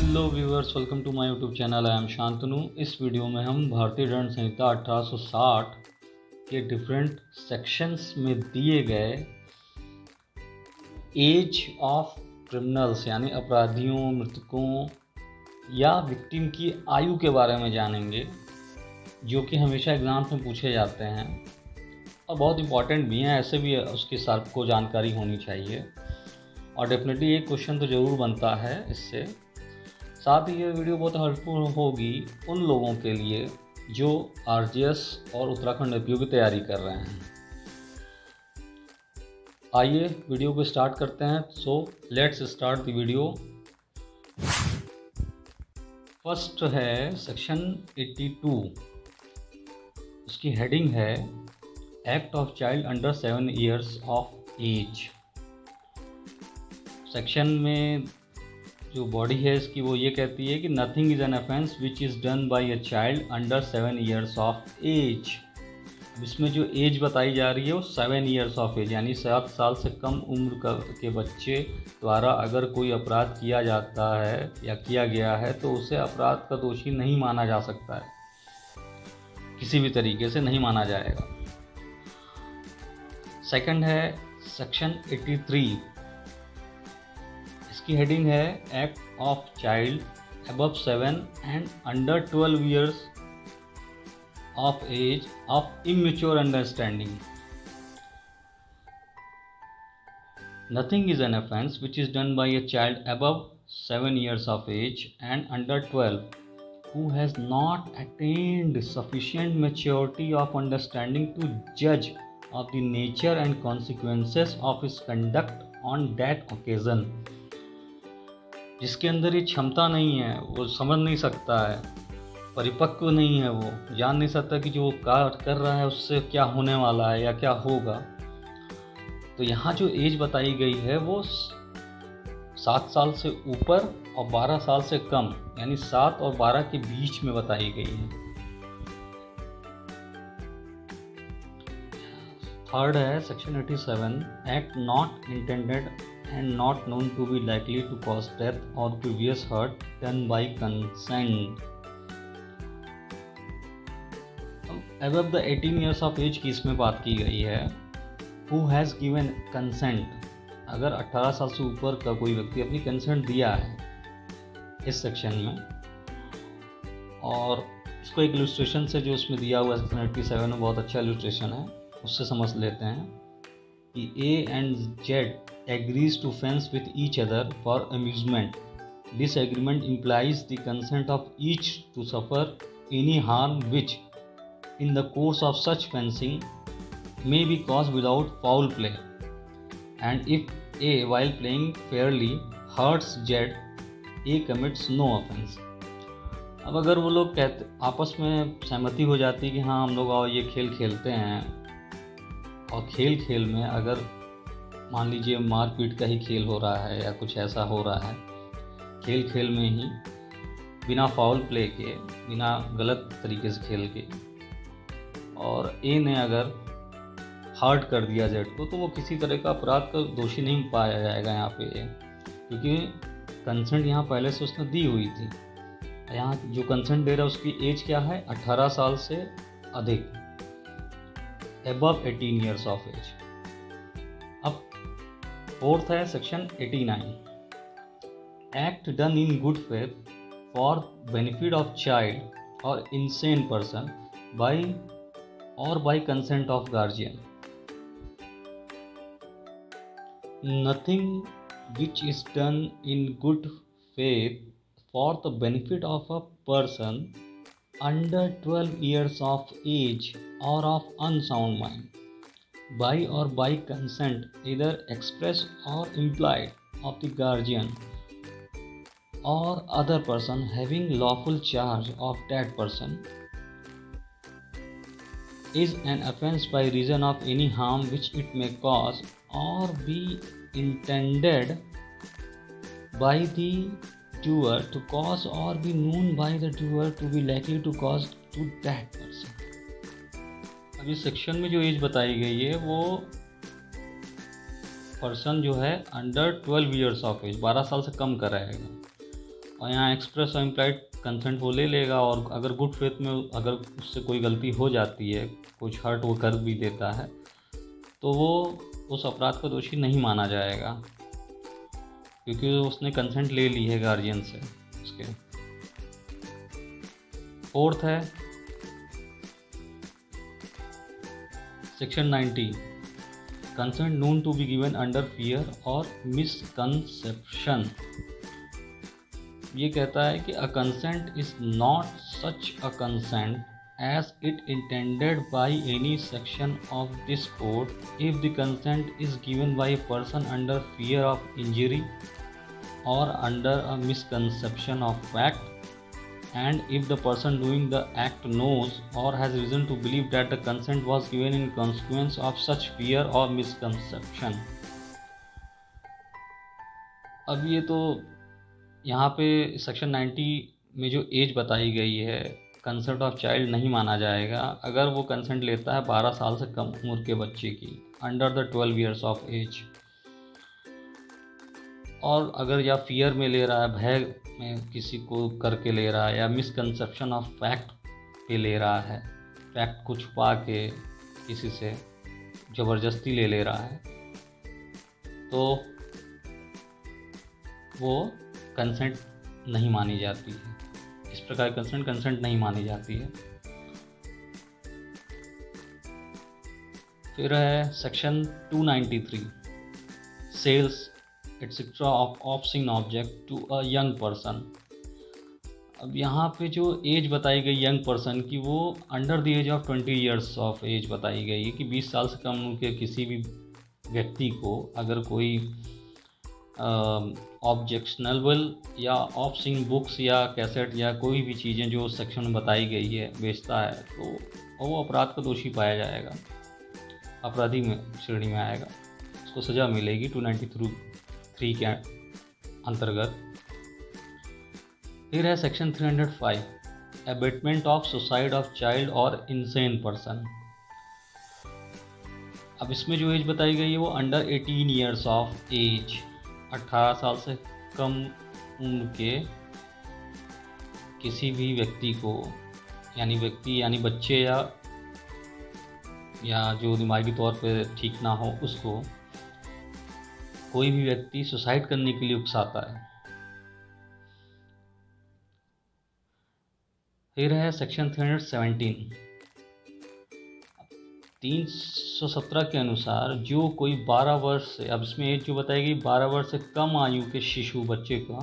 Hello viewers, welcome to my YouTube channel. I am Shantanu. इस video में हम भारतीय दंड संहिता 1860 के डिफरेंट सेक्शंस में दिए गए एज ऑफ क्रिमिनल्स यानी अपराधियों, मृतकों या विक्टिम की आयु के बारे में जानेंगे, जो कि हमेशा एग्ज़ाम्स में पूछे जाते हैं और बहुत इंपॉर्टेंट भी हैं। ऐसे भी उसकी सबको जानकारी होनी चाहिए और डेफिनेटली एक क्वेश्चन तो ज़रूर बनता है इससे। साथ ही ये वीडियो बहुत हेल्पफुल होगी उन लोगों के लिए जो आरजीएस और उत्तराखंड एपीओ की तैयारी कर रहे हैं। आइए वीडियो को स्टार्ट करते हैं। So let's start the video. First है सेक्शन 82। उसकी हेडिंग है act of child under 7 years of age. Section में जो बॉडी है इसकी वो ये कहती है कि nothing is an offence which is done by a child under 7 years of age. इसमें जो एज बताई जा रही है वो 7 years ऑफ एज यानी 7 साल से कम उम्र के बच्चे द्वारा अगर कोई अपराध किया जाता है या किया गया है तो उसे अपराध का दोषी नहीं माना जा सकता है, किसी भी तरीके से नहीं माना जाएगा। सेकंड है सेक्शन 83। इसकी हेडिंग है act of child above 7 and under 12 years of age of immature understanding. Nothing is an offence which is done by a child above 7 years of age and under 12 who has not attained sufficient maturity of understanding to judge of the nature and consequences of his conduct on that occasion। जिसके अंदर ये क्षमता नहीं है, वो समझ नहीं सकता है, परिपक्व नहीं है, वो जान नहीं सकता कि जो वो कार्य कर रहा है उससे क्या होने वाला है या क्या होगा। तो यहाँ जो एज बताई गई है वो 7 साल से ऊपर और 12 साल से कम यानी 7 और 12 के बीच में बताई गई है। थर्ड है section 87। Act not intended and not known to be likely to cause death or grievous hurt done by consent। above the 18 years of age की इसमें बात की गई है। who has given consent, अगर 18 साल से ऊपर का कोई व्यक्ति अपनी कंसेंट दिया है इस सेक्शन में। और इसको एक इलस्ट्रेशन से जो उसमें दिया हुआ है सेक्शन 87 में, बहुत अच्छा इलस्ट्रेशन है, उससे समझ लेते हैं कि A and Z agrees to fence with each other for amusement. This agreement implies the consent of each to suffer any harm which, in the course of such fencing, may be caused without foul play. And if A, while playing fairly, hurts Z, A commits no offense। अब अगर वो लोग कहते आपस में सहमति हो जाती है कि हाँ हम लोग आओ ये खेल खेलते हैं, और खेल में अगर मान लीजिए मारपीट का ही खेल हो रहा है या कुछ ऐसा हो रहा है, खेल में ही बिना फाउल प्ले के, बिना गलत तरीके से खेल के, और ए ने अगर हर्ट कर दिया जेड को, तो वो किसी तरह का अपराध का दोषी नहीं पाया जाएगा यहाँ पे, क्योंकि कंसेंट यहाँ पहले से उसने दी हुई थी। यहाँ जो कंसेंट दे रहा है उसकी एज क्या है, 18 साल से अधिक, above 18 years ऑफ एज। अब फोर्थ है section 89। Act done in good faith for benefit of child और insane person by consent of guardian. Nothing which is done in good faith for the benefit of a person under 12 years of age or of unsound mind, by or by consent either express or implied of the guardian or other person having lawful charge of that person, is an offense by reason of any harm which it may cause or be intended by the doer to cause or be known by the doer to be likely to cause to that person। अब इस section में जो as बताई गई है वो person जो है अंडर 12 years ऑफ एज, 12 साल से कम का रहेगा। और यहाँ एक्सप्रेस और इम्प्लाइड कंसेंट वो ले लेगा, और अगर गुड फेथ में अगर उससे कोई गलती हो जाती है, कुछ हर्ट वो कर भी देता है, तो वो उस अपराध का दोषी नहीं माना जाएगा, क्योंकि उसने कंसेंट ले ली है गार्जियन से उसके। फोर्थ है section 90, consent known to be given under fear और मिसकंसेप्शन। ये कहता है कि a consent is not such a consent as it intended by any section of this code if the consent is given by a person under fear of injury or under a misconception of fact, and if the person doing the act knows or has reason to believe that the consent was given in consequence of such fear or misconception। अब ये तो यहाँ पे section 90 में जो as बताई गई है, कंसेंट ऑफ चाइल्ड नहीं माना जाएगा अगर वो कंसेंट लेता है 12 साल से कम उम्र के बच्चे की, under the 12 years of age, और अगर या फियर में ले रहा है, भय में किसी को करके ले रहा है, या मिसकंसेप्शन ऑफ फैक्ट पे ले रहा है, फैक्ट को छुपा के किसी से ज़बरदस्ती ले रहा है, तो वो कंसेंट नहीं मानी जाती है। इस प्रकार कंसेंट नहीं मानी जाती है। फिर है section 293, sales etcetera of obscene object to a young person. अब यहाँ पे जो एज बताई गई यंग पर्सन की, वो under the age of 20 years of age बताई गई है, कि 20 साल से कम उम्र के किसी भी व्यक्ति को अगर कोई ऑब्जेक्शनबल या ऑब्ससीन बुक्स या कैसेट या कोई भी चीज़ें जो सेक्शन में बताई गई है बेचता है, तो वो अपराध का दोषी पाया जाएगा, अपराधी में श्रेणी में आएगा, उसको सज़ा मिलेगी 293 के अंतर्गत। फिर है section 305, abetment of suicide of child और इंसेन पर्सन। अब इसमें जो एज बताई गई है वो अंडर 18 ईयर्स ऑफ एज, 18 साल से कम उम्र के किसी भी व्यक्ति को, यानी बच्चे या जो दिमागी तौर पे ठीक ना हो, उसको कोई भी व्यक्ति सुसाइड करने के लिए उकसाता है। फिर है सेक्शन 317, 317 के अनुसार जो कोई 12 वर्ष से, अब इसमें एज जो बताई गई 12 वर्ष से कम आयु के शिशु बच्चे का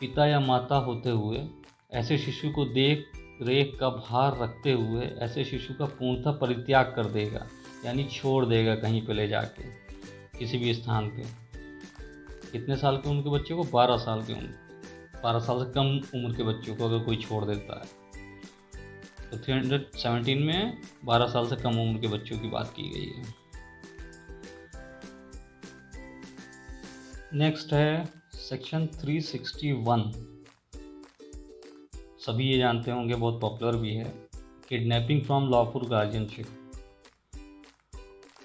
पिता या माता होते हुए ऐसे शिशु को देख रेख का भार रखते हुए ऐसे शिशु का पूर्णतः परित्याग कर देगा, यानी छोड़ देगा कहीं पे ले जाके किसी भी स्थान पे। कितने साल के उम्र के बच्चे को? 12 साल के उम्र, 12 साल से कम उम्र के बच्चों को अगर कोई छोड़ देता है, तो 317 में 12 साल से कम उम्र के बच्चों की बात की गई है। नेक्स्ट है सेक्शन 361, सभी ये जानते होंगे, बहुत पॉपुलर भी है, किडनैपिंग फ्रॉम लॉफुल गार्जियनशिप।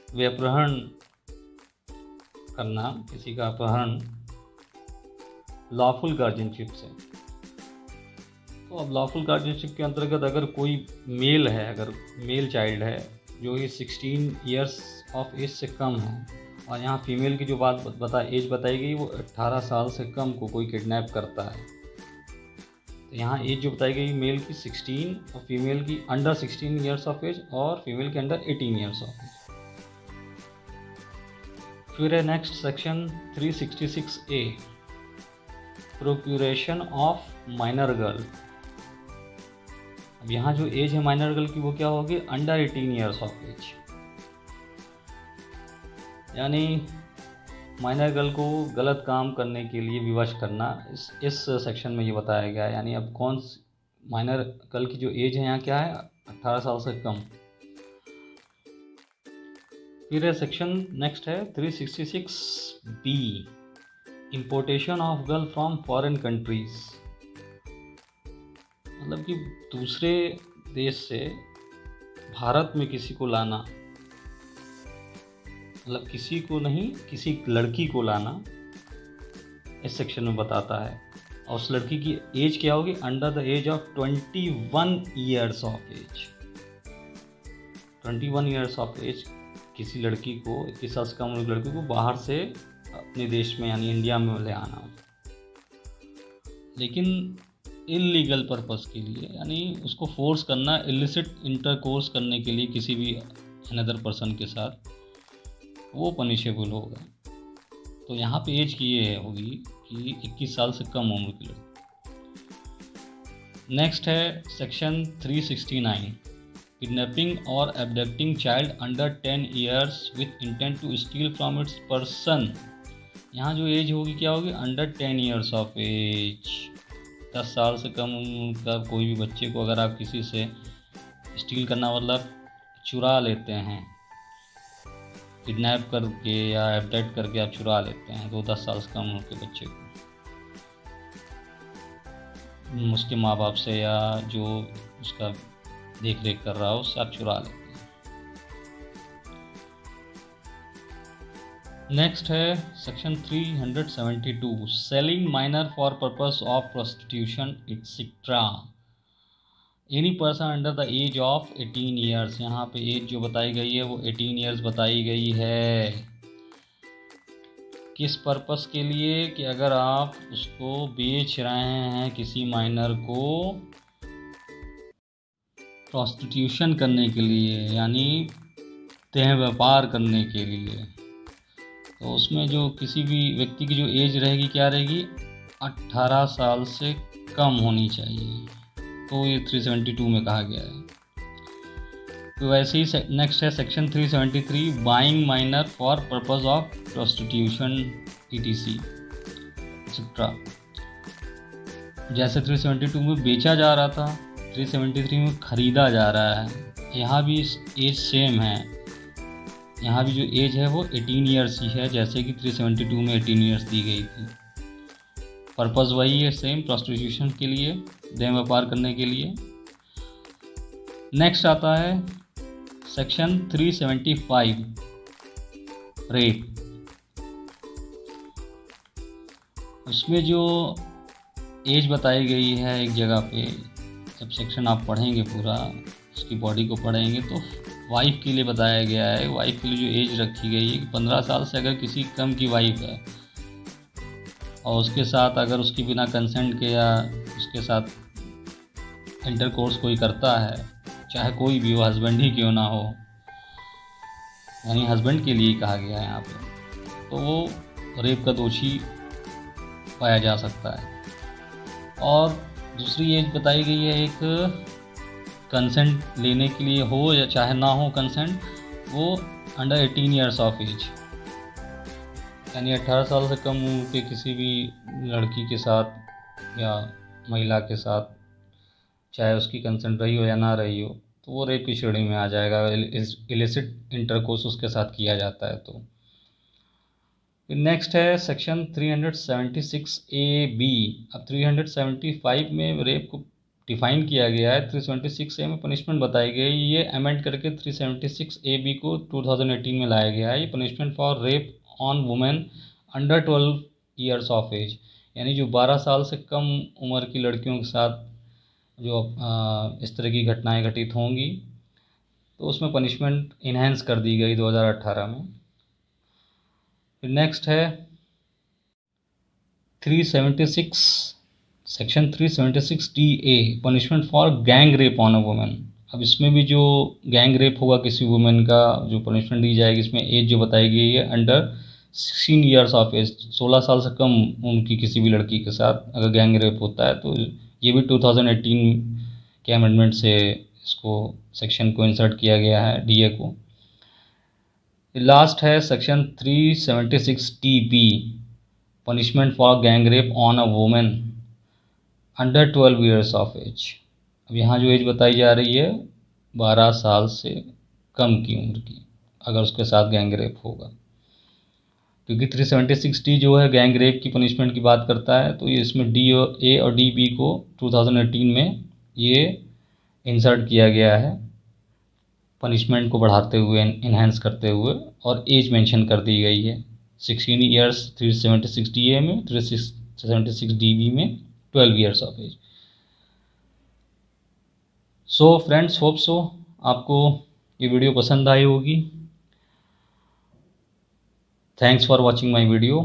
वे अपहरण करना, किसी का अपहरण लॉफुल गार्जियनशिप से। तो अब लॉफुल गार्जियनशिप के अंतर्गत अगर कोई मेल है, अगर मेल चाइल्ड है जो ये 16 ईयर्स ऑफ एज से कम है, और यहाँ फीमेल की जो एज बताई गई वो 18 साल से कम को कोई किडनैप करता है, तो यहाँ एज जो बताई गई मेल की 16 और फीमेल की अंडर 16 ईयर्स ऑफ एज और फीमेल के अंडर 18 ईयर्स ऑफ एज। फिर है next section 366A, procuration of minor girl. अब यहाँ जो एज है माइनर गर्ल की वो क्या होगी? अंडर 18 ईयर्स ऑफ एज, यानी माइनर गर्ल को गलत काम करने के लिए विवश करना इस सेक्शन में ये बताया गया है। यानी अब कौन माइनर गर्ल की जो एज है यहाँ क्या है? 18 साल से कम। फिर है सेक्शन नेक्स्ट है 366B, importation of girl from foreign countries. मतलब कि दूसरे देश से भारत में किसी को लाना, मतलब किसी को नहीं, किसी लड़की को लाना इस सेक्शन में बताता है। और उस लड़की की एज क्या होगी, under the age of 21 years of age. 21 years of age किसी लड़की को, 21 साल से कम उम्र की लड़की को बाहर से अपने देश में यानी इंडिया में ले आना, लेकिन इलीगल पर्पस के लिए, यानी उसको फोर्स करना, इलिसिट इंटरकोर्स करने के लिए किसी भी अनदर पर्सन के साथ, वो पनिशेबल होगा। तो यहाँ पे एज की ये होगी कि 21 साल से कम उम्र की लड़की। नेक्स्ट है सेक्शन 369, किडनैपिंग और abducting child under 10 years with intent to steal from its person. यहाँ जो एज होगी क्या होगी, अंडर 10 ईयर्स ऑफ एज। 10 साल से कम उम्र का कोई भी बच्चे को अगर आप किसी से स्टील करना मतलब चुरा लेते हैं, किडनैप करके या एब्डक्ट करके आप चुरा लेते हैं, तो 10 साल से कम उम्र के बच्चे को उसके माँ बाप से या जो उसका देख रेख कर रहा हो उससे आप चुरा लेते हैं। नेक्स्ट है section 372, selling minor for purpose of prostitution etcetera. Any person under the age of 18 years. यहाँ पे एज जो बताई गई है वो 18 ईयर्स बताई गई है। किस पर्पस के लिए, कि अगर आप उसको बेच रहे हैं किसी माइनर को प्रोस्टिट्यूशन करने के लिए, यानी देह व्यापार करने के लिए, तो उसमें जो किसी भी व्यक्ति की जो एज रहेगी क्या रहेगी, 18 साल से कम होनी चाहिए। तो ये 372 में कहा गया है। तो वैसे ही नेक्स्ट है section 373, buying minor for purpose of prostitution ETC etcetera. जैसे 372 में बेचा जा रहा था, 373 में खरीदा जा रहा है। यहाँ भी एज सेम है, यहाँ भी जो एज है वो 18 ईयर्स ही है, जैसे कि 372 में 18 ईयर्स दी गई थी। पर्पस वही है सेम, प्रोस्टिट्यूशन के लिए, देह व्यापार करने के लिए। नेक्स्ट आता है सेक्शन 375, रेप। उसमें जो एज बताई गई है एक जगह पे, जब सेक्शन आप पढ़ेंगे पूरा उसकी बॉडी को पढ़ेंगे तो वाइफ के लिए बताया गया है। वाइफ के लिए जो एज रखी गई है 15 साल से अगर किसी कम की वाइफ है और उसके साथ अगर उसकी बिना कंसेंट के या उसके साथ इंटरकोर्स कोई करता है, चाहे कोई भी हो, हस्बैंड ही क्यों ना हो, यानी हस्बैंड के लिए ही कहा गया है यहाँ पे, तो वो रेप का दोषी पाया जा सकता है। और दूसरी एज बताई गई है एक कंसेंट लेने के लिए हो या चाहे ना हो कंसेंट, वो अंडर 18 ईयर्स ऑफ एज, यानी 18 साल से कम उम्र के किसी भी लड़की के साथ या महिला के साथ, चाहे उसकी कंसेंट रही हो या ना रही हो, तो वो रेप की श्रेणी में आ जाएगा। इलिसिट इंटरकोर्स उसके साथ किया जाता है। तो नेक्स्ट है सेक्शन 376A(b). अब 375 में रेप को डिफाइन किया गया है, 376A में पनिशमेंट बताई गई। ये अमेंड करके 376A(b) को 2018 में लाया गया है। ये punishment for rape on women under 12 years of age, यानी जो 12 साल से कम उम्र की लड़कियों के साथ जो इस तरह की घटनाएं घटित होंगी, तो उसमें पनिशमेंट इन्हेंस कर दी गई 2018 में। फिर नेक्स्ट है 376 section 376DA, punishment for gang rape on a women. अब इसमें भी जो गैंग रेप होगा किसी वुमेन का, जो पनिशमेंट दी जाएगी, इसमें एज जो बताई गई है अंडर 16 ईयर्स ऑफ एज, 16 साल से कम उम्र की किसी भी लड़की के साथ अगर गैंग रेप होता है, तो ये भी 2018 के अमेंडमेंट से इसको सेक्शन को इंसर्ट किया गया है, DA को। लास्ट है section 376DB, punishment for gang rape on a women under 12 years of age. अब यहाँ जो एज बताई जा रही है 12 साल से कम की उम्र की, अगर उसके साथ गैंग रेप होगा, क्योंकि 376D जो है गैंग रेप की पनिशमेंट की बात करता है, तो ये इसमें DA और DB को 2018 में ये इंसर्ट किया गया है, पनिशमेंट को बढ़ाते हुए, इन्हेंस करते हुए, और एज मेंशन कर दी गई है 16 ईयर्स 376DA में, 376DB में 12 years of age. So friends, hope so आपको ये वीडियो पसंद आई होगी. Thanks for watching my video.